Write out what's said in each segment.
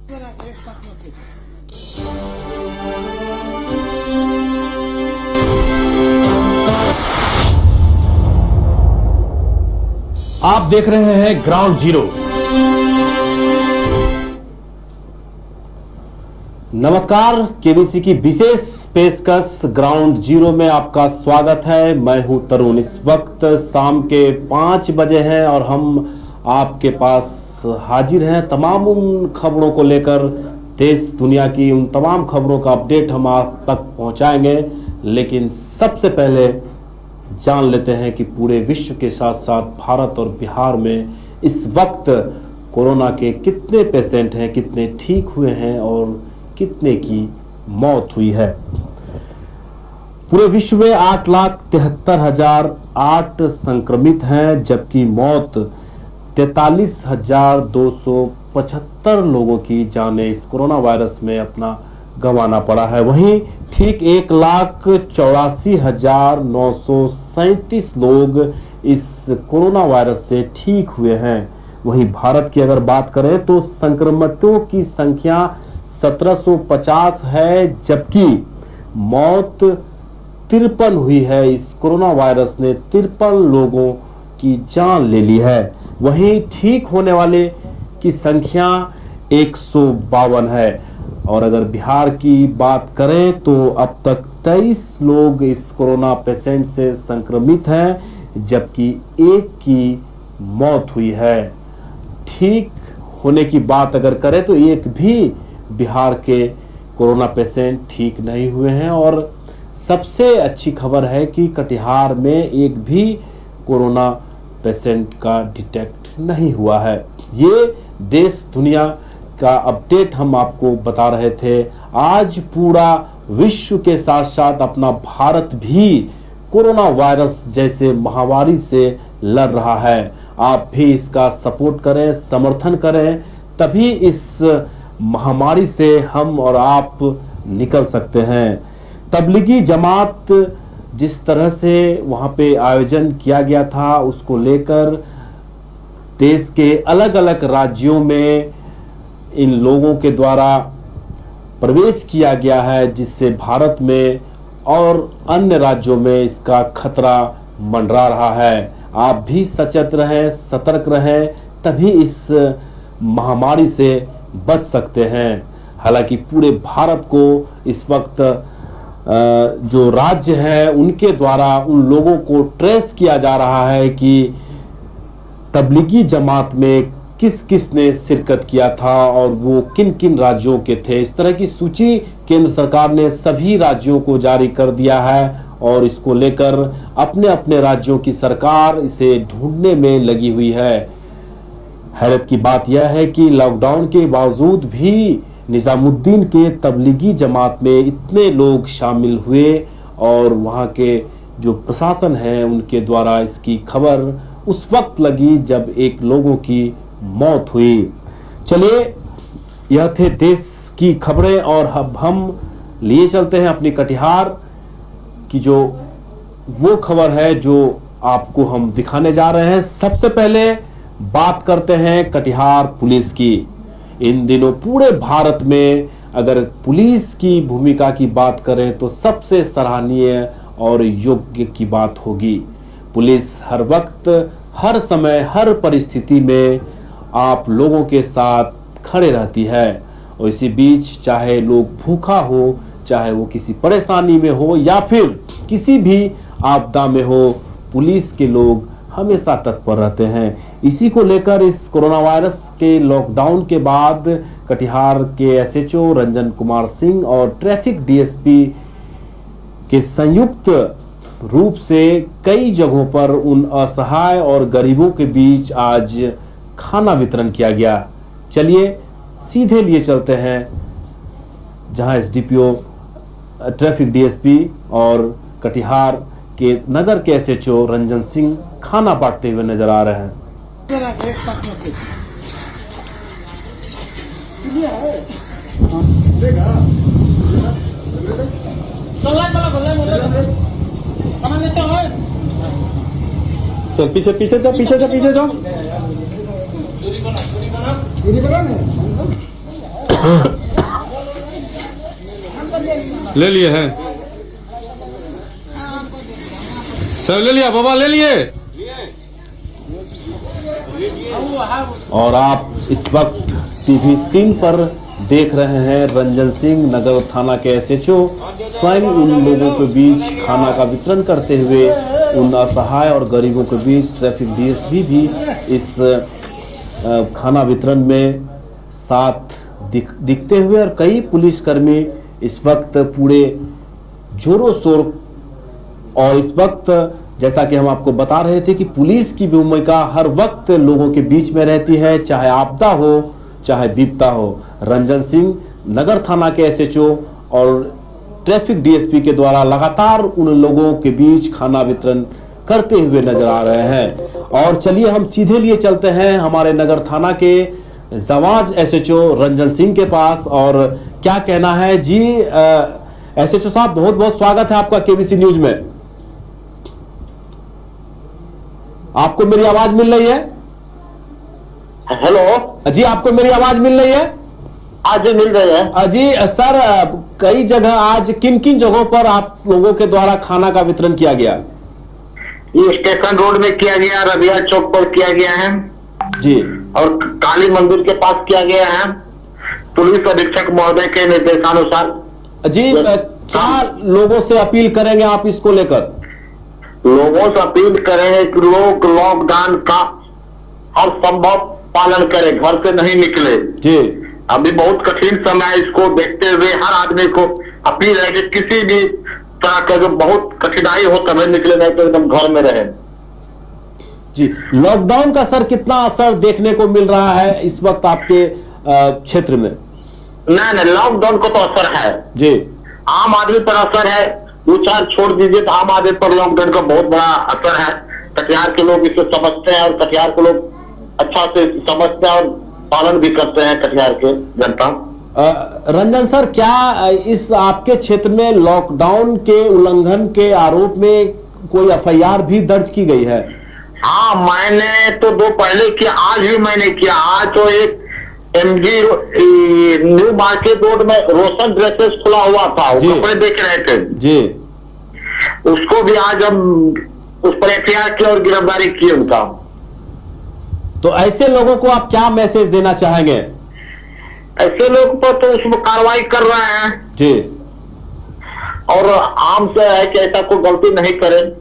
आप देख रहे हैं ग्राउंड जीरो। नमस्कार, केबीसी की विशेष पेशकश ग्राउंड जीरो में आपका स्वागत है। मैं हूं तरुण। इस वक्त शाम के 5 बजे हैं और हम आपके पास हाजिर हैं तमाम उन खबरों को लेकर। देश दुनिया की उन तमाम खबरों का अपडेट हम आप तक पहुंचाएंगे, लेकिन सबसे पहले जान लेते हैं कि पूरे विश्व के साथ साथ भारत और बिहार में इस वक्त कोरोना के कितने पेशेंट हैं, कितने ठीक हुए हैं और कितने की मौत हुई है। पूरे विश्व में 8,73,008 संक्रमित हैं, जबकि मौत 43,275 लोगों की जानें इस कोरोना वायरस में अपना गंवाना पड़ा है। वहीं ठीक 1,84,937 लोग इस कोरोना वायरस से ठीक हुए हैं। वहीं भारत की अगर बात करें तो संक्रमितों की संख्या 1750 है, जबकि मौत 53 हुई है। इस कोरोना वायरस ने 53 लोगों की जान ले ली है। वहीं ठीक होने वाले की संख्या 152 है। और अगर बिहार की बात करें तो अब तक 23 लोग इस कोरोना पेशेंट से संक्रमित हैं, जबकि एक की मौत हुई है। ठीक होने की बात अगर करें तो एक भी बिहार के कोरोना पेशेंट ठीक नहीं हुए हैं। और सबसे अच्छी खबर है कि कटिहार में एक भी कोरोना पेशेंट का डिटेक्ट नहीं हुआ है। ये देश दुनिया का अपडेट हम आपको बता रहे थे। आज पूरा विश्व के साथ साथ अपना भारत भी कोरोना वायरस जैसे महामारी से लड़ रहा है। आप भी इसका सपोर्ट करें, समर्थन करें, तभी इस महामारी से हम और आप निकल सकते हैं। तबलीगी जमात जिस तरह से वहां पे आयोजन किया गया था, उसको लेकर देश के अलग अलग राज्यों में इन लोगों के द्वारा प्रवेश किया गया है, जिससे भारत में और अन्य राज्यों में इसका खतरा मंडरा रहा है। आप भी सचेत रहें, सतर्क रहें, तभी इस महामारी से बच सकते हैं। हालांकि पूरे भारत को इस वक्त जो राज्य है उनके द्वारा उन लोगों को ट्रेस किया जा रहा है कि तबलीगी जमात में किस किस ने शिरकत किया था और वो किन किन राज्यों के थे। इस तरह की सूची केंद्र सरकार ने सभी राज्यों को जारी कर दिया है और इसको लेकर अपने अपने राज्यों की सरकार इसे ढूंढने में लगी हुई है। हैरत की बात यह है कि लॉकडाउन के बावजूद भी निजामुद्दीन के तबलीगी जमात में इतने लोग शामिल हुए और वहां के जो प्रशासन है उनके द्वारा इसकी खबर उस वक्त लगी जब एक लोगों की मौत हुई। चलिए, यह थे देश की खबरें और अब हम लिए चलते हैं अपनी कटिहार की जो वो खबर है जो आपको हम दिखाने जा रहे हैं। सबसे पहले बात करते हैं कटिहार पुलिस की। इन दिनों पूरे भारत में अगर पुलिस की भूमिका की बात करें तो सबसे सराहनीय और योग्य की बात होगी। पुलिस हर वक्त, हर समय, हर परिस्थिति में आप लोगों के साथ खड़े रहती है। और इसी बीच चाहे लोग भूखा हो, चाहे वो किसी परेशानी में हो या फिर किसी भी आपदा में हो, पुलिस के लोग हमेशा तत्पर रहते हैं। इसी को लेकर इस कोरोना वायरस के लॉकडाउन के बाद कटिहार के एसएचओ रंजन कुमार सिंह और ट्रैफिक डीएसपी के संयुक्त रूप से कई जगहों पर उन असहाय और गरीबों के बीच आज खाना वितरण किया गया। चलिए सीधे लिए चलते हैं जहां एसडीपीओ, ट्रैफिक डीएसपी और कटिहार के नगर के एसएचओ रंजन सिंह खाना बांटते हुए नजर आ रहे हैं। चल पीछे पीछे जाओ, पीछे जाओ, पीछे जाओ। ले लिए हैं सब, ले लिया बाबा, ले लिए। और आप इस वक्त टीवी स्क्रीन पर देख रहे हैं रंजन सिंह, नगर थाना के एसएचओ, स्वयं उन लोगों के बीच खाना का वितरण करते हुए, उन असहाय और गरीबों के बीच ट्रैफिक डीएसपी भी इस खाना वितरण में साथ दिखते हुए, और कई पुलिसकर्मी इस वक्त पूरे जोरों शोर, और इस वक्त जैसा कि हम आपको बता रहे थे कि पुलिस की भूमिका हर वक्त लोगों के बीच में रहती है, चाहे आपदा हो चाहे विपदा हो। रंजन सिंह नगर थाना के एसएचओ और ट्रैफिक डीएसपी के द्वारा लगातार उन लोगों के बीच खाना वितरण करते हुए नजर आ रहे हैं। और चलिए हम सीधे लिए चलते हैं हमारे नगर थाना के जाबाज एसएचओ रंजन सिंह के पास, और क्या कहना है जी। एसएचओ साहब, बहुत बहुत स्वागत है आपका केबीसी न्यूज में। आपको मेरी आवाज मिल रही है? हेलो जी, आपको मेरी आवाज मिल रही है? आज मिल रही है जी सर, कई जगह आज किन किन जगहों पर आप लोगों के द्वारा खाना का वितरण किया गया? ये स्टेशन रोड में किया गया, रबिया चौक पर किया गया है जी, और काली मंदिर के पास किया गया है, पुलिस अधीक्षक महोदय के निर्देशानुसार। जी क्या लोगों से अपील करेंगे आप इसको लेकर? लोगों से अपील करेंगे कि लोग लॉकडाउन का हर संभव पालन करें, घर से नहीं निकले जी। अभी बहुत कठिन समय है, इसको देखते हुए हर आदमी को अपील है कि किसी भी तरह का जो बहुत कठिनाई हो तभी निकले, नहीं तो एकदम घर में रहे। जी, लॉकडाउन का सर कितना असर देखने को मिल रहा है इस वक्त आपके क्षेत्र में? नहीं, लॉकडाउन को तो असर है जी, आम आदमी पर असर है, दो चार छोड़ दीजिए तो आम आदमी पर लॉकडाउन का बहुत बड़ा असर है। कटिहार के लोग इसे समझते हैं और कटिहार के लोग अच्छा से समझते हैं और पालन भी करते हैं कटिहार के जनता। रंजन सर, क्या इस आपके क्षेत्र में लॉकडाउन के उल्लंघन के आरोप में कोई एफआईआर भी दर्ज की गई है? हाँ, मैंने तो दो पहले किया, आज भी मैंने किया। आज तो एक एमजी न्यू मार्केट रोड में रोशन ड्रेसेस खुला हुआ था, वो कपड़े देख रहे थे जी, उसको भी आज हम उस पर एफआईआर किया और गिरफ्तारी की उनका। तो ऐसे लोगों को आप क्या मैसेज देना चाहेंगे? ऐसे लोग पर तो उसमें कार्रवाई कर रहे हैं जी, और आम से है कि ऐसा कोई गलती नहीं करें।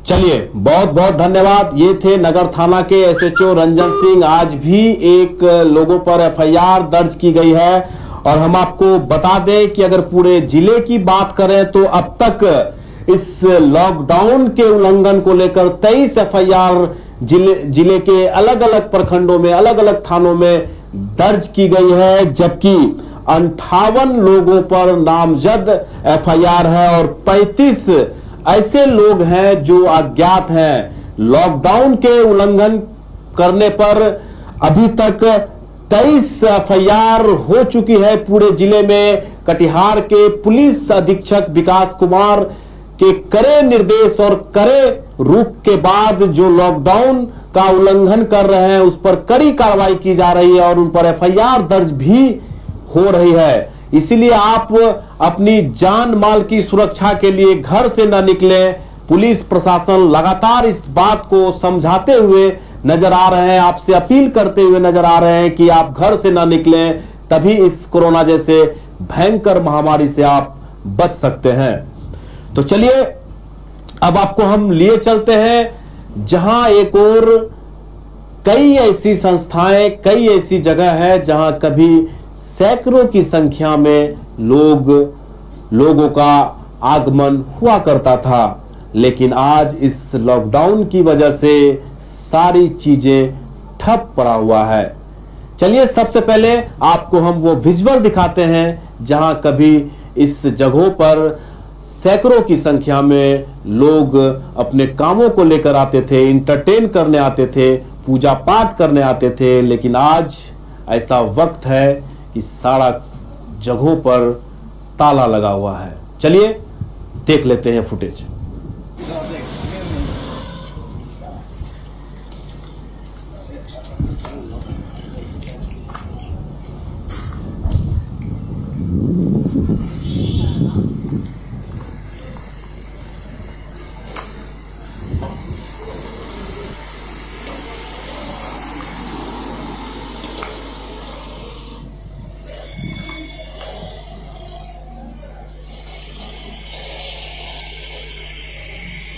चलिए, बहुत बहुत धन्यवाद। ये थे नगर थाना के एसएचओ रंजन सिंह। आज भी एक लोगों पर एफआईआर दर्ज की गई है, और हम आपको बता दें कि अगर पूरे जिले की बात करें तो अब तक इस लॉकडाउन के उल्लंघन को लेकर 23 एफआईआर जिले के अलग अलग प्रखंडों में, अलग अलग थानों में दर्ज की गई है, जबकि 58 लोगों पर नामजद एफआईआर है और 35 ऐसे लोग हैं जो अज्ञात हैं। लॉकडाउन के उल्लंघन करने पर अभी तक 23 एफआईआर हो चुकी है पूरे जिले में। कटिहार के पुलिस अधीक्षक विकास कुमार के कड़े निर्देश और कड़े रुख के बाद जो लॉकडाउन का उल्लंघन कर रहे हैं उस पर कड़ी कार्रवाई की जा रही है और उन पर एफआईआर दर्ज भी हो रही है। इसलिए आप अपनी जान माल की सुरक्षा के लिए घर से न निकलें। पुलिस प्रशासन लगातार इस बात को समझाते हुए नजर आ रहे हैं, आपसे अपील करते हुए नजर आ रहे हैं कि आप घर से न निकलें, तभी इस कोरोना जैसे भयंकर महामारी से आप बच सकते हैं। तो चलिए अब आपको हम लिए चलते हैं जहां एक और कई ऐसी संस्थाएं, कई ऐसी जगह है जहां कभी सैकड़ों की संख्या में लोगों का आगमन हुआ करता था, लेकिन आज इस लॉकडाउन की वजह से सारी चीजें ठप पड़ा हुआ है। चलिए सबसे पहले आपको हम वो विजुअल दिखाते हैं जहां कभी इस जगहों पर सैकड़ों की संख्या में लोग अपने कामों को लेकर आते थे, इंटरटेन करने आते थे, पूजा पाठ करने आते थे, लेकिन आज ऐसा वक्त है कि सारा जगहों पर ताला लगा हुआ है। चलिए देख लेते हैं फुटेज।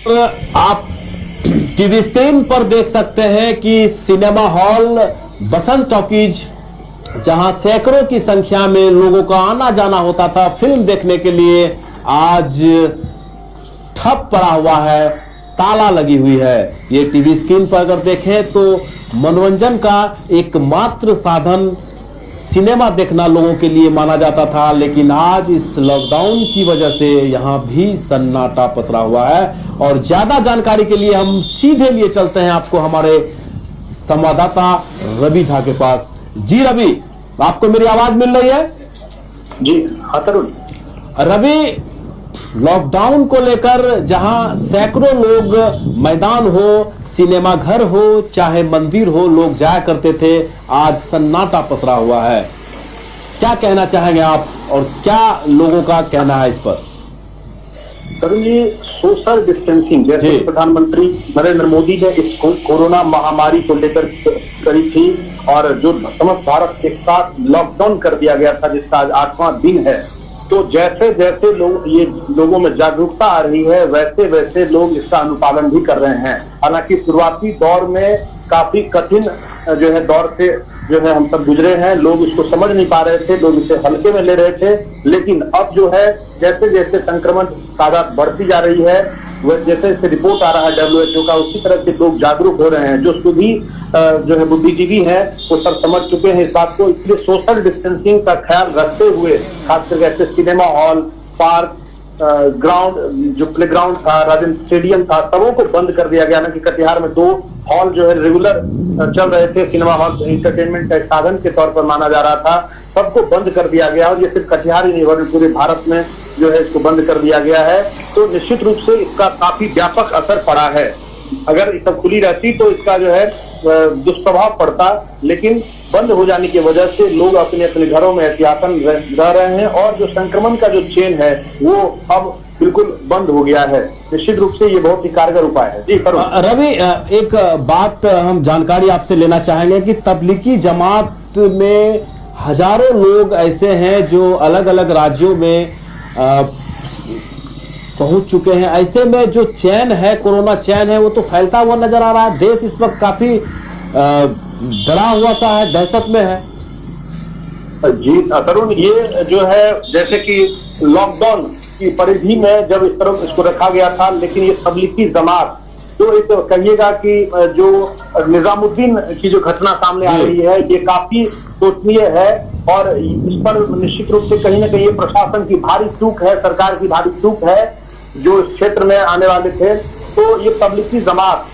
आप टीवी स्क्रीन पर देख सकते हैं कि सिनेमा हॉल बसंत टॉकीज, जहां सैकड़ों की संख्या में लोगों का आना जाना होता था फिल्म देखने के लिए, आज ठप पड़ा हुआ है, ताला लगी हुई है। ये टीवी स्क्रीन पर अगर देखें तो मनोरंजन का एकमात्र साधन सिनेमा देखना लोगों के लिए माना जाता था, लेकिन आज इस लॉकडाउन की वजह से यहां भी सन्नाटा पसरा हुआ है। और ज्यादा जानकारी के लिए हम सीधे लिए चलते हैं आपको हमारे संवाददाता रवि झा के पास। जी रवि, आपको मेरी आवाज मिल रही है? जी हाँ तरुण। रवि, लॉकडाउन को लेकर जहां सैकड़ों लोग मैदान हो, सिनेमा घर हो, चाहे मंदिर हो, लोग जाया करते थे, आज सन्नाटा पसरा हुआ है। क्या कहना चाहेंगे आप और क्या लोगों का कहना है इस पर? तरुण जी, सोशल डिस्टेंसिंग जैसे प्रधानमंत्री नरेंद्र मोदी ने इस कोरोना महामारी को लेकर करी थी और जो समस्त भारत एक साथ लॉकडाउन कर दिया गया था, जिसका आज 8वां दिन है, तो जैसे जैसे लोगों में जागरूकता आ रही है, वैसे वैसे लोग इसका अनुपालन भी कर रहे हैं। हालांकि शुरुआती दौर में काफी कठिन जो है दौर से जो है हम सब गुजरे हैं, लोग इसको समझ नहीं पा रहे थे, लोग इसे हल्के में ले रहे थे। लेकिन अब जो है जैसे जैसे संक्रमण तादाद बढ़ती जा रही है, वह जैसे जैसे रिपोर्ट आ रहा है WHO का, उसी तरह से लोग जागरूक हो रहे हैं। जो सभी जो है बुद्धिजीवी हैं वो सब समझ चुके हैं इस बात को। इसलिए सोशल डिस्टेंसिंग का ख्याल रखते हुए खासकर जैसे सिनेमा हॉल, पार्क, ग्राउंड, जो प्ले ग्राउंड था, राजेंद्र स्टेडियम था, सबों को बंद कर दिया गया। ना कि कटिहार में 2 हॉल जो है रेगुलर चल रहे थे, सिनेमा हॉल एंटरटेनमेंट का साधन के तौर पर माना जा रहा था, सबको बंद कर दिया गया। और ये सिर्फ कटिहार ही नहीं बल्कि पूरे भारत में जो है इसको बंद कर दिया गया है। तो निश्चित रूप से इसका काफी व्यापक असर पड़ा है। अगर सब खुली रहती तो इसका जो है दुष्प्रभाव पड़ता, लेकिन बंद हो जाने की वजह से लोग अपने अपने घरों में एहतियातन रह रहे हैं और जो संक्रमण का जो चेन है वो अब बिल्कुल बंद हो गया है। निश्चित रूप से ये बहुत ही कारगर उपाय है। जी रवि, एक बात हम जानकारी आपसे लेना चाहेंगे कि तबलीगी जमात में हजारों लोग ऐसे हैं जो अलग अलग राज्यों में पहुंच चुके हैं। ऐसे में जो चैन है, कोरोना चैन है, वो तो फैलता हुआ नजर आ रहा है। देश इस वक्त काफी डरा हुआ सा है, दहशत में है। जी तरुण, ये जो है जैसे कि लॉकडाउन की परिधि में जब इस तरह इसको रखा गया था, लेकिन ये तबलीगी जमात जो एक कहिएगा कि जो निजामुद्दीन की जो घटना सामने आ रही है, ये काफी सोचनीय है और इस पर निश्चित रूप से कहीं ना कहीं प्रशासन की भारी चूक है, सरकार की भारी चूक है। जो इस क्षेत्र में आने वाले थे, तो ये तबलीगी जमात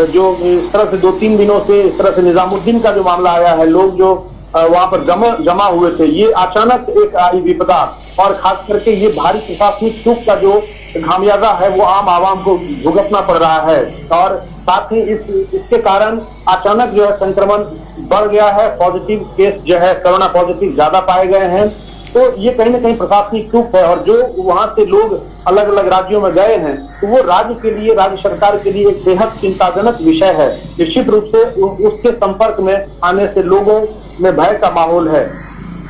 जो इस तरह से 2-3 दिनों से इस तरह से निजामुद्दीन का जो मामला आया है, लोग जो वहां पर जमा हुए थे, ये अचानक एक आई विपदा और खास करके ये भारी प्रशासनिक चूक का जो खामियाजा है वो आम आवाम को भुगतना पड़ रहा है। और साथ ही इसके कारण अचानक जो है संक्रमण बढ़ गया है, पॉजिटिव केस जो है कोरोना पॉजिटिव ज्यादा पाए गए हैं। तो ये कहीं ना कहीं प्रशासनिक चूक है और जो वहां से लोग अलग अलग राज्यों में गए हैं, तो वो राज्य के लिए, राज्य सरकार के लिए एक बेहद चिंताजनक विषय है। निश्चित रूप से उसके संपर्क में आने से लोगों में भय का माहौल है।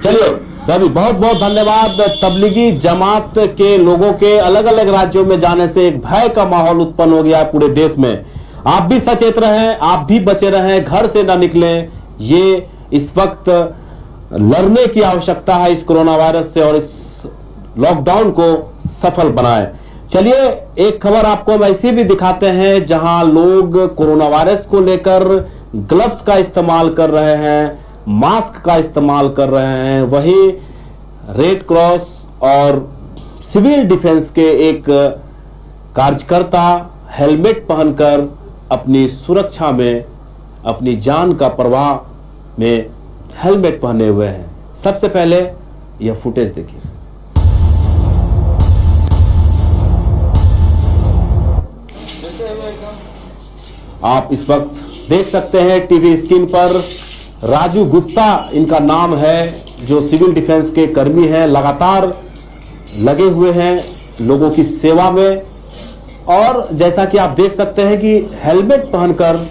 चलिए रवि, बहुत बहुत धन्यवाद। तबलीगी जमात के लोगों के अलग अलग राज्यों में जाने से एक भय का माहौल उत्पन्न हो गया है पूरे देश में। आप भी सचेत रहें, आप भी बचे रहें, घर से ना निकलें। ये इस वक्त लड़ने की आवश्यकता है इस कोरोना वायरस से और इस लॉकडाउन को सफल बनाएं। चलिए एक खबर आपको हम ऐसी भी दिखाते हैं जहां लोग कोरोना वायरस को लेकर ग्लव्स का इस्तेमाल कर रहे हैं, मास्क का इस्तेमाल कर रहे हैं। वहीं रेड क्रॉस और सिविल डिफेंस के एक कार्यकर्ता हेलमेट पहनकर अपनी सुरक्षा में, अपनी जान का परवाह में हेलमेट पहने हुए हैं। सबसे पहले यह फुटेज देखिए। आप इस वक्त देख सकते हैं टीवी स्क्रीन पर राजू गुप्ता इनका नाम है, जो सिविल डिफेंस के कर्मी हैं, लगातार लगे हुए हैं लोगों की सेवा में। और जैसा कि आप देख सकते हैं कि हेलमेट पहनकर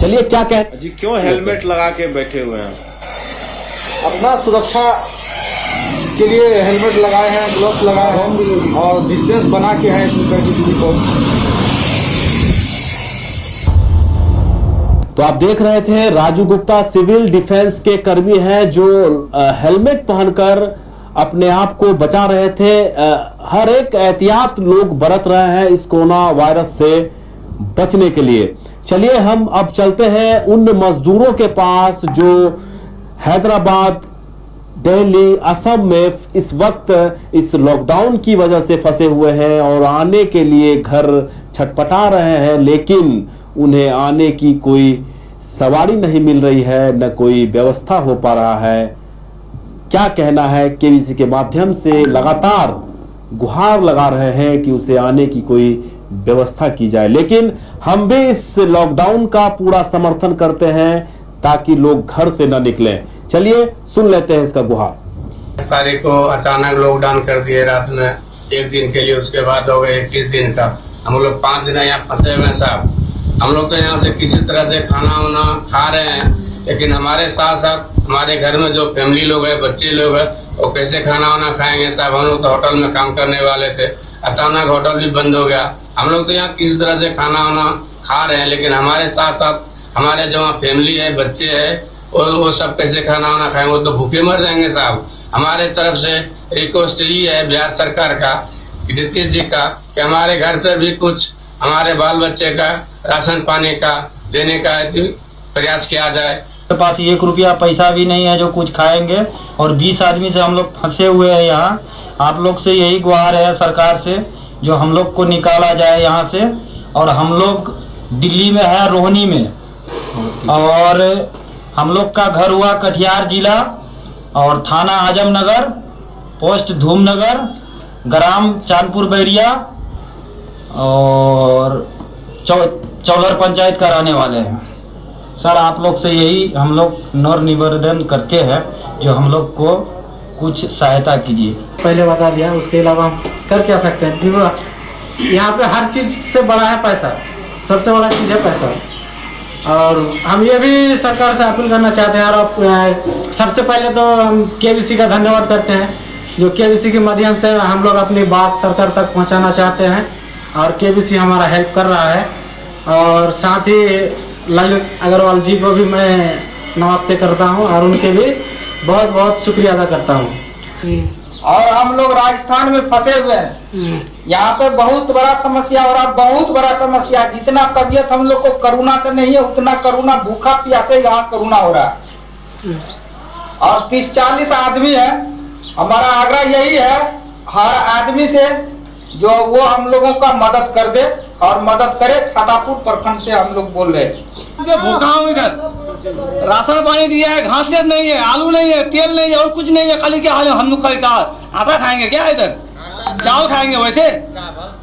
चलिए क्या कहते जी, क्यों हेलमेट लगा के बैठे हुए हैं? अपना सुरक्षा के लिए हेलमेट लगाए हैं, ग्लव्स लगाए हैं और डिस्टेंस बना के हैं 1 मीटर की दूरी पर। तो आप देख रहे थे राजू गुप्ता सिविल डिफेंस के कर्मी हैं जो हेलमेट पहनकर अपने आप को बचा रहे थे। हर एक एहतियात लोग बरत रहे हैं इस कोरोना वायरस से बचने के लिए। चलिए हम अब चलते हैं उन मजदूरों के पास जो हैदराबाद, दिल्ली, असम में इस वक्त इस लॉकडाउन की वजह से फंसे हुए हैं और आने के लिए घर छटपटा रहे हैं, लेकिन उन्हें आने की कोई सवारी नहीं मिल रही है, न कोई व्यवस्था हो पा रहा है। क्या कहना है, केबीसी के माध्यम से लगातार गुहार लगा रहे हैं कि उसे आने की कोई व्यवस्था की जाए, लेकिन हम भी इस लॉकडाउन का पूरा समर्थन करते हैं ताकि लोग घर से न निकलें। चलिए सुन लेते हैं इसका गुहार। 10 तारीख को अचानक लॉकडाउन कर दिए रात में 1 दिन के लिए, उसके बाद हो गए 21 दिन का। हम लोग 5 दिन यहाँ फंसे हुए हैं साहब। हम लोग तो यहाँ से किसी तरह से खाना वाना खा रहे हैं, लेकिन हमारे साथ साथ हमारे घर में जो फैमिली लोग हैं, बच्चे लोग हैं, वो कैसे खाना वाना खाएंगे साहब। हम लोग तो होटल में काम करने वाले थे, अचानक होटल भी बंद हो गया। हम लोग तो यहाँ किसी तरह से खाना वाना खा रहे हैं, लेकिन हमारे साथ साथ हमारे जो वहाँ फैमिली है, बच्चे है, वो सब कैसे खाना वाना खाएंगे, वो तो भूखे मर जाएंगे साहब। हमारे तरफ से रिक्वेस्ट यही है बिहार सरकार का, नीतीश जी का, कि हमारे घर पर भी कुछ हमारे बाल बच्चे का राशन पानी का देने का प्रयास किया जाए। मेरे पास 1 रुपया पैसा भी नहीं है जो कुछ खाएंगे, और 20 आदमी से हम लोग फंसे हुए हैं यहाँ। आप लोग से यही गुहार है सरकार से, जो हम लोग को निकाला जाए यहाँ से। और हम लोग दिल्ली में है, रोहनी में, और हम लोग का घर हुआ कटिहार जिला, और थाना आजमनगर, पोस्ट धूमनगर, ग्राम चांदपुर बैरिया, और चौलर पंचायत का रहने वाले हैं। सर आप लोग से यही हम लोग नौर निवेदन करते हैं, जो हम लोग को कुछ सहायता कीजिए। पहले बता दिया, उसके अलावा हम कर क्या सकते हैं। यहाँ पे हर चीज से बड़ा है पैसा, सबसे बड़ा चीज है पैसा। और हम ये भी सरकार से अपील करना चाहते हैं, और सबसे पहले तो हम केबीसी का धन्यवाद करते हैं, जो केबीसी के माध्यम से हम लोग अपनी बात सरकार तक पहुंचाना चाहते हैं, और केबीसी हमारा हेल्प कर रहा है। और साथ ही ललित अग्रवाल जी को भी मैं नमस्ते करता हूं, और उनके भी बहुत बहुत शुक्रिया अदा करता हूं। और हम लोग राजस्थान में फंसे हुए हैं। यहाँ पे बहुत बड़ा समस्या हो रहा, बहुत बड़ा समस्या। जितना तबीयत हम लोग को कोरोना से नहीं है, उतना कोरोना भूखा प्यासे यहाँ कोरोना हो रहा है। और 30-40 आदमी है। हमारा आग्रह यही है हर आदमी से, जो वो हम लोगों का मदद कर दे और मदद करे। छातापुर प्रखंड से हम लोग बोल रहे हैं। भूखा हूँ इधर, राशन पानी दिया है, घास लेट नहीं है, आलू नहीं है, तेल नहीं है, और कुछ नहीं है। खाली क्या हाल है, हम लोग खाली आटा खाएंगे क्या इधर, चावल खाएंगे वैसे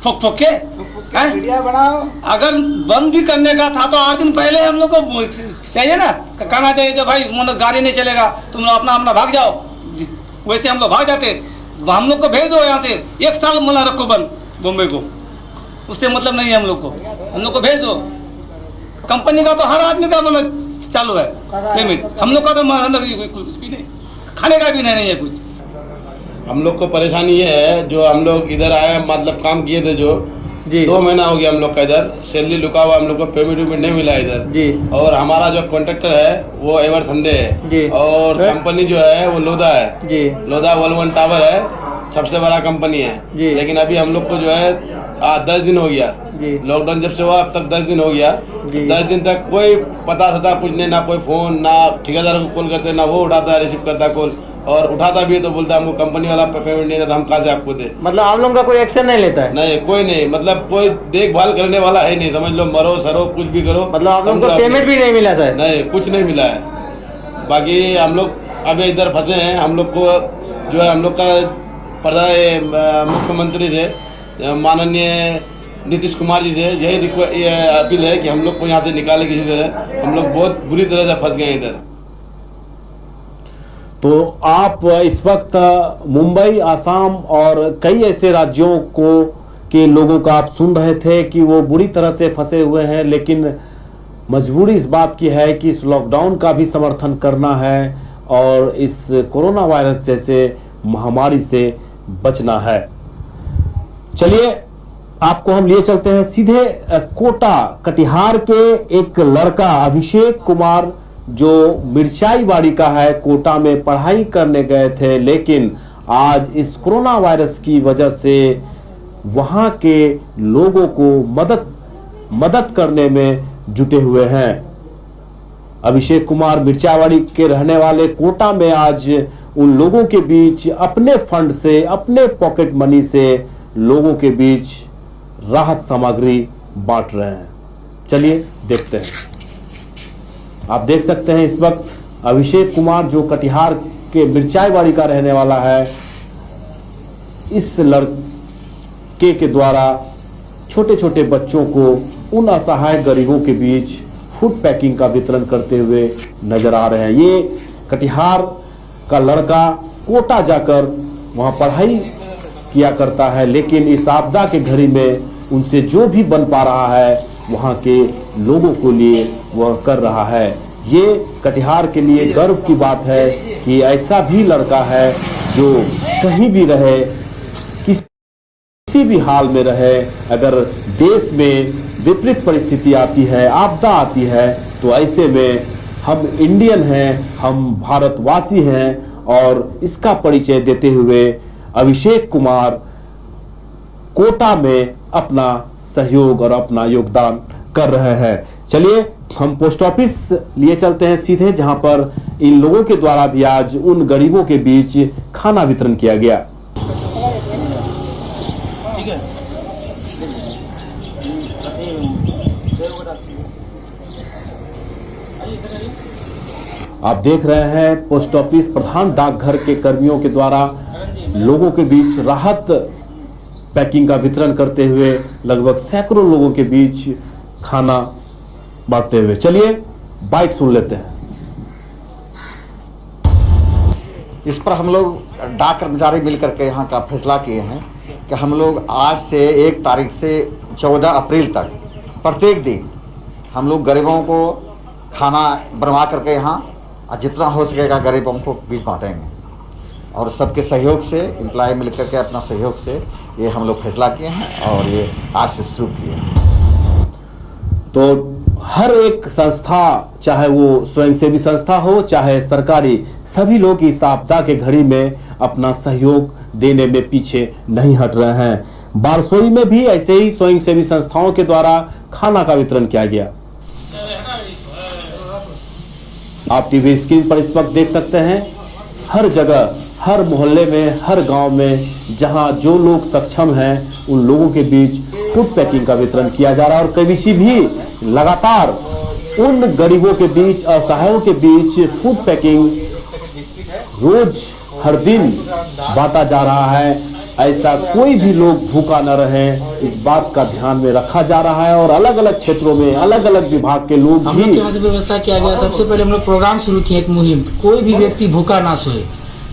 फुक फुक के। अगर बंद भी करने का था तो 8 दिन पहले हम लोग को चाहिए ना, कहना चाहिए कि भाई मतलब गाड़ी नहीं चलेगा, तुम लोग अपना अपना भाग जाओ। वैसे हम लोग भाग जाते। हम लोग को भेज दो यहाँ से, 1 साल मना रखो बंद बॉम्बे को, उससे मतलब नहीं है हम लोग को भेज दो। कंपनी का तो हर आदमी का मतलब चालू है पेमेंट, हम लोग का तो कुछ भी नहीं, खाने का भी नहीं है कुछ। हम लोग को परेशानी ये है, जो हम लोग इधर आए मतलब काम किए थे, जो 2 महीना हो गया हम लोग का इधर सैलरी लुका हुआ, हम लोग को पेमेंट वेमेंट नहीं मिला इधर जी। और हमारा जो कॉन्ट्रैक्टर है वो एवर संडे है जी। और कंपनी जो है वो लोधा है जी। लोधा वॉल्वन टावर है, सबसे बड़ा कंपनी है जी। लेकिन अभी हम लोग को जो है 10 दिन हो गया लॉकडाउन जब से हुआ, अब तक 10 दिन हो गया। 10 दिन तक कोई पता सता कुछ नहीं, ना कोई फोन, ना ठेकेदार को कॉल करते, ना वो उठाता है रिसीव करता कॉल, और उठाता भी है तो बोलता है हमको कंपनी वाला पेमेंट नहीं देता, हम कहाँ से आपको दे। मतलब आप लोगों का कोई एक्शन नहीं लेता है? नहीं, कोई नहीं, मतलब कोई देखभाल करने वाला है नहीं, समझ लो, मरो सरो कुछ भी करो। मतलब आप लोगों को पेमेंट भी नहीं मिला सर? नहीं, कुछ नहीं मिला है। बाकी हम लोग अभी इधर फंसे हैं। हम लोग को जो है हम लोग का मुख्यमंत्री से माननीय नीतीश कुमार जी से यही अपील है कि हम लोग को यहाँ से निकाले किसी तरह, हम लोग बहुत बुरी तरह से फंस गए इधर। तो आप इस वक्त मुंबई, आसाम और कई ऐसे राज्यों के लोगों का आप सुन रहे थे कि वो बुरी तरह से फंसे हुए हैं, लेकिन मजबूरी इस बात की है कि इस लॉकडाउन का भी समर्थन करना है और इस कोरोना वायरस जैसे महामारी से बचना है। चलिए आपको हम लिए चलते हैं सीधे कोटा। कटिहार के एक लड़का अभिषेक कुमार जो मिर्चाईवाड़ी का है, कोटा में पढ़ाई करने गए थे, लेकिन आज इस कोरोना वायरस की वजह से वहां के लोगों को मदद करने में जुटे हुए हैं। अभिषेक कुमार मिर्चाईवाड़ी के रहने वाले कोटा में आज उन लोगों के बीच अपने फंड से, अपने पॉकेट मनी से लोगों के बीच राहत सामग्री बांट रहे हैं। चलिए देखते हैं। आप देख सकते हैं इस वक्त अभिषेक कुमार जो कटिहार के मिर्चाईवाड़ी का रहने वाला है, इस लड़के के द्वारा छोटे छोटे बच्चों को, उन असहाय गरीबों के बीच फूड पैकिंग का वितरण करते हुए नजर आ रहे हैं। ये कटिहार का लड़का कोटा जाकर वहां पढ़ाई किया करता है, लेकिन इस आपदा के घड़ी में उनसे जो भी बन पा रहा है वहां के लोगों को लिए वह कर रहा है। ये कटिहार के लिए गर्व की बात है कि ऐसा भी लड़का है जो कहीं भी रहे, किसी भी हाल में रहे, अगर देश में विपरीत परिस्थिति आती है, आपदा आती है, तो ऐसे में हम इंडियन हैं, हम भारतवासी हैं। और इसका परिचय देते हुए अभिषेक कुमार कोटा में अपना सहयोग और अपना योगदान कर रहे हैं। चलिए हम पोस्ट ऑफिस लिए चलते हैं सीधे, जहां पर इन लोगों के द्वारा भी आज उन गरीबों के बीच खाना वितरण किया गया। आप देख रहे हैं पोस्ट ऑफिस प्रधान डाकघर के कर्मियों के द्वारा लोगों के बीच राहत पैकिंग का वितरण करते हुए लगभग सैकड़ों लोगों के बीच खाना बांटते हुए। चलिए बाइट सुन लेते हैं। इस पर हम लोग डाक कर्मचारी मिलकर के यहाँ का फैसला किए हैं कि हम लोग आज से 1 तारीख से 14 अप्रैल तक प्रत्येक दिन हम लोग गरीबों को खाना बनवा करके यहाँ जितना हो सकेगा गरीबों को बीच बांटेंगे। और सबके सहयोग से, एम्प्लॉय मिलकर के अपना सहयोग से ये हम लोग फैसला किए हैं और ये आज से शुरू किए हैं। तो हर एक संस्था, चाहे वो स्वयंसेवी संस्था हो चाहे सरकारी, सभी लोग इस आपदा के घड़ी में अपना सहयोग देने में पीछे नहीं हट रहे हैं। बारसोई में भी ऐसे ही स्वयंसेवी संस्थाओं के द्वारा खाना का वितरण किया गया। आप टीवी स्क्रीन पर इस वक्त देख सकते हैं, हर जगह, हर मोहल्ले में, हर गांव में जहां जो लोग सक्षम हैं उन लोगों के बीच फूड पैकिंग का वितरण किया जा रहा है। और केवीसी भी लगातार उन गरीबों के बीच, असहायों के बीच फूड पैकिंग रोज हर दिन बांटा जा रहा है। ऐसा कोई भी लोग भूखा न रहे, इस बात का ध्यान में रखा जा रहा है। और अलग अलग क्षेत्रों में अलग अलग विभाग के लोग हम लोग यहाँ से व्यवस्था किया गया। सबसे पहले हम लोग प्रोग्राम शुरू किए, एक मुहिम, कोई भी व्यक्ति भूखा ना सोए।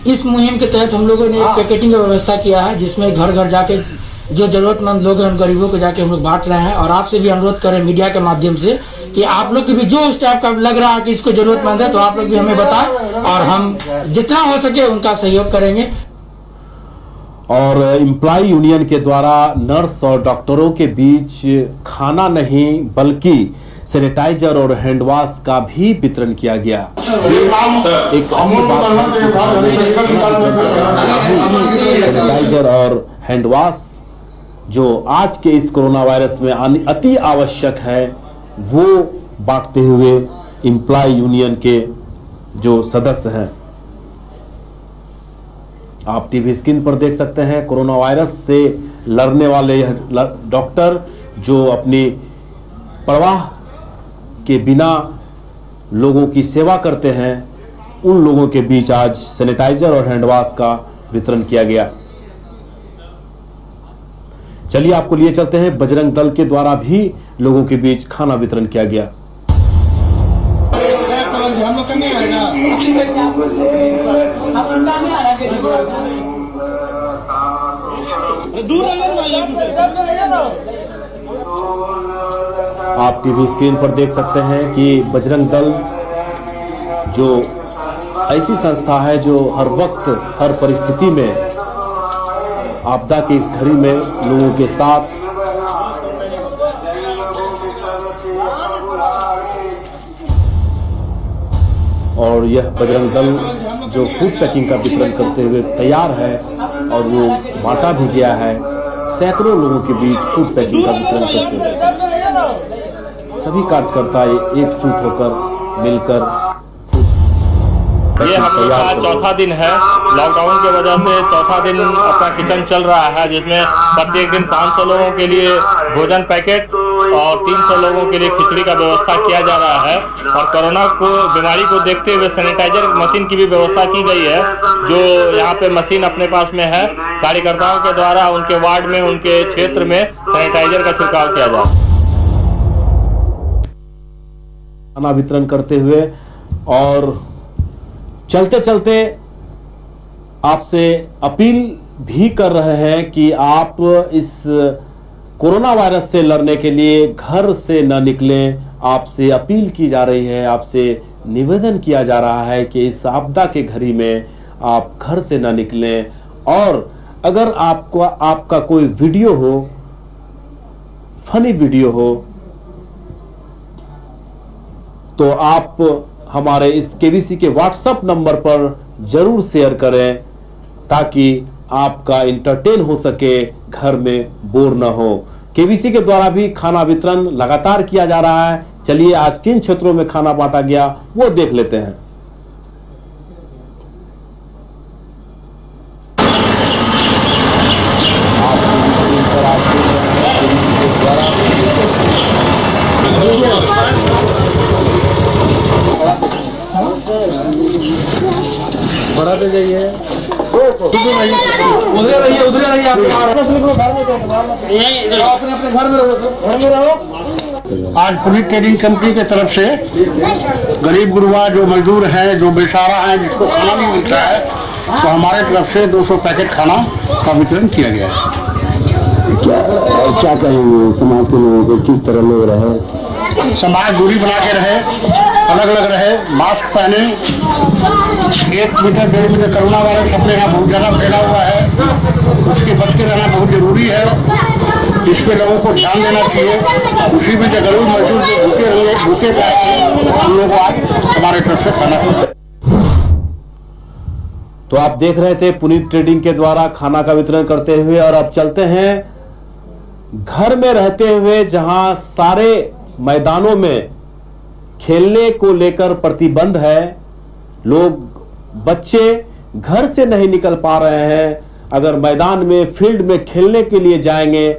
इस मुहिम के तहत हम लोगों ने एक पैकेटिंग की व्यवस्था किया है, जिसमें घर घर जाके जो जरूरतमंद लोग हैं उन गरीबों को जाके हम लोग बांट रहे हैं। और आपसे भी अनुरोध करें मीडिया के माध्यम से कि आप लोग की भी जो उस टाइप का लग रहा है कि इसको जरूरतमंद है, तो आप लोग भी हमें बताएं और हम जितना हो सके उनका सहयोग करेंगे। और एम्प्लॉय यूनियन के द्वारा नर्स और डॉक्टरों के बीच खाना नहीं बल्कि सैनिटाइजर और हैंड वॉश का भी वितरण किया गया। एक अच्छी बात है, सैनिटाइजर और हैंड वॉश जो आज के इस कोरोना वायरस में अति आवश्यक है, वो बांटते हुए एम्प्लॉय यूनियन के जो सदस्य हैं। आप टीवी स्क्रीन पर देख सकते हैं कोरोना वायरस से लड़ने वाले डॉक्टर जो अपनी परवाह के बिना लोगों की सेवा करते हैं, उन लोगों के बीच आज सैनिटाइजर और हैंड वॉश का वितरण किया गया। चलिए आपको लिए चलते हैं, बजरंग दल के द्वारा भी लोगों के बीच खाना वितरण किया गया। आप टीवी स्क्रीन पर देख सकते हैं कि बजरंग दल जो ऐसी संस्था है जो हर वक्त हर परिस्थिति में आपदा की इस घड़ी में लोगों के साथ और यह बजरंग दल जो फूड पैकिंग का वितरण करते हुए तैयार है और वो बांटा भी गया है। सैकड़ों लोगों के बीच फूड पैकिंग का वितरण करते हुए सभी कार्यकर्ता एकजुट होकर मिलकर ये हम लोग का चौथा दिन है। लॉकडाउन की वजह से चौथा दिन अपना किचन चल रहा है, जिसमें प्रत्येक दिन 500 लोगों के लिए भोजन पैकेट और 300 लोगों के लिए खिचड़ी का व्यवस्था किया जा रहा है। और कोरोना को बीमारी को देखते हुए सैनिटाइजर मशीन की भी व्यवस्था की गई है, जो यहाँ पे मशीन अपने पास में है। कार्यकर्ताओं के द्वारा उनके वार्ड में, उनके क्षेत्र में सैनिटाइजर का छिड़काव किया जा रहा है। खाना वितरण करते हुए और चलते चलते आपसे अपील भी कर रहे हैं कि आप इस कोरोना वायरस से लड़ने के लिए घर से न निकलें। आपसे अपील की जा रही है, आपसे निवेदन किया जा रहा है कि इस आपदा के घड़ी में आप घर से न निकलें। और अगर आपका कोई वीडियो हो, फनी वीडियो हो, तो आप हमारे इस केबीसी के व्हाट्सएप नंबर पर जरूर शेयर करें, ताकि आपका इंटरटेन हो सके, घर में बोर न हो। केबीसी के द्वारा भी खाना वितरण लगातार किया जा रहा है। चलिए आज किन क्षेत्रों में खाना बांटा गया वो देख लेते हैं। बड़ा दे जाइए, उधर रहिए आप अपने घर में रहो। आज पुलिस ट्रेडिंग कंपनी की तरफ से गरीब गुरबा जो मजदूर हैं, जो बेसहारा हैं, जिसको खाना नहीं मिलता है, तो हमारे तरफ से 200 पैकेट खाना का वितरण किया गया है। क्या कहेंगे समाज के लोगों को, किस तरह लोग रहे? समाज दूरी बना के रहे, अलग अलग रहे, मास्क पहने। 1 मीटर 1.5 मीटर कोरोना वायरस अपने यहाँ बहुत ज़्यादा फैला हुआ है, उसके बच के रहना बहुत जरूरी है। इस पे लोगों को ध्यान देना चाहिए। उसी में जो गरीब मजदूर जो भूखे रहे, भूखे रहे, हम लोग आज हमारे तरफ से खाना। तो आप देख रहे थे पुनीत ट्रेडिंग के द्वारा खाना का वितरण करते हुए। और अब चलते हैं घर में रहते हुए, जहां सारे मैदानों में खेलने को लेकर प्रतिबंध है। लोग, बच्चे घर से नहीं निकल पा रहे हैं। अगर मैदान में, फील्ड में खेलने के लिए जाएंगे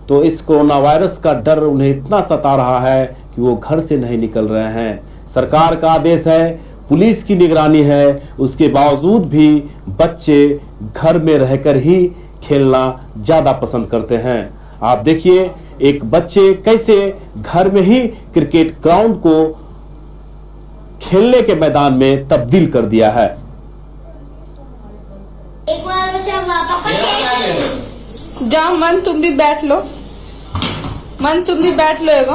तो इस कोरोना वायरस का डर उन्हें इतना सता रहा है कि वो घर से नहीं निकल रहे हैं। सरकार का आदेश है, पुलिस की निगरानी है, उसके बावजूद भी बच्चे घर में रहकर ही खेलना ज्यादा पसंद करते हैं। आप देखिए एक बच्चे कैसे घर में ही क्रिकेट ग्राउंड को खेलने के मैदान में तब्दील कर दिया है। जाओ मन, तुम भी बैठ लो। मन, तुम भी बैठ लो। एगो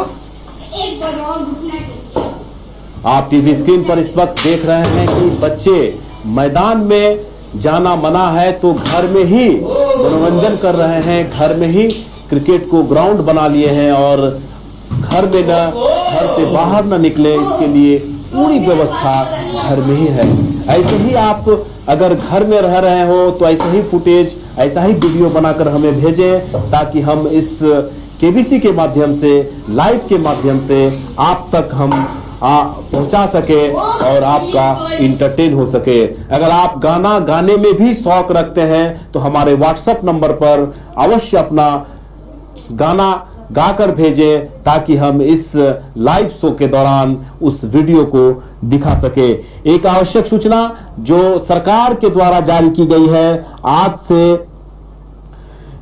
आप टीवी स्क्रीन पर इस वक्त देख रहे हैं कि बच्चे मैदान में जाना मना है तो घर में ही मनोरंजन कर रहे हैं। घर में ही क्रिकेट को ग्राउंड बना लिए हैं और घर में न, घर से बाहर न निकले, इसके लिए पूरी व्यवस्था घर में ही है। ऐसे ही आप अगर घर में रह रहे हो तो ऐसा ही फुटेज, ऐसा ही वीडियो बनाकर हमें भेजें, ताकि हम इस केबीसी के माध्यम से, लाइव के माध्यम से आप तक हम पहुंचा सके और आपका इंटरटेन हो सके। अगर आप गाना गाने में भी शौक रखते हैं तो हमारे व्हाट्सएप नंबर पर अवश्य अपना गाना गाकर भेजें, ताकि हम इस लाइव शो के दौरान उस वीडियो को दिखा सके। एक आवश्यक सूचना जो सरकार के द्वारा जारी की गई है, आज से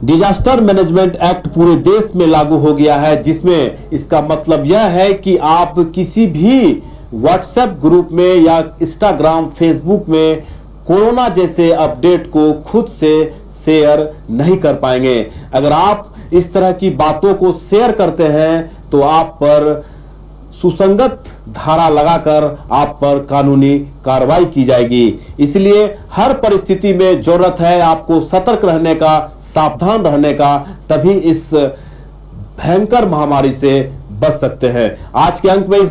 डिजास्टर मैनेजमेंट एक्ट पूरे देश में लागू हो गया है, जिसमें इसका मतलब यह है कि आप किसी भी व्हाट्सएप ग्रुप में या इंस्टाग्राम, फेसबुक में कोरोना जैसे अपडेट को खुद से शेयर नहीं कर पाएंगे। अगर आप इस तरह की बातों को शेयर करते हैं तो आप पर सुसंगत धारा लगाकर आप पर कानूनी कार्रवाई की जाएगी। इसलिए हर परिस्थिति में जरूरत है आपको सतर्क रहने का, सावधान रहने का, तभी इस भयंकर महामारी से बच सकते हैं। आज के अंक में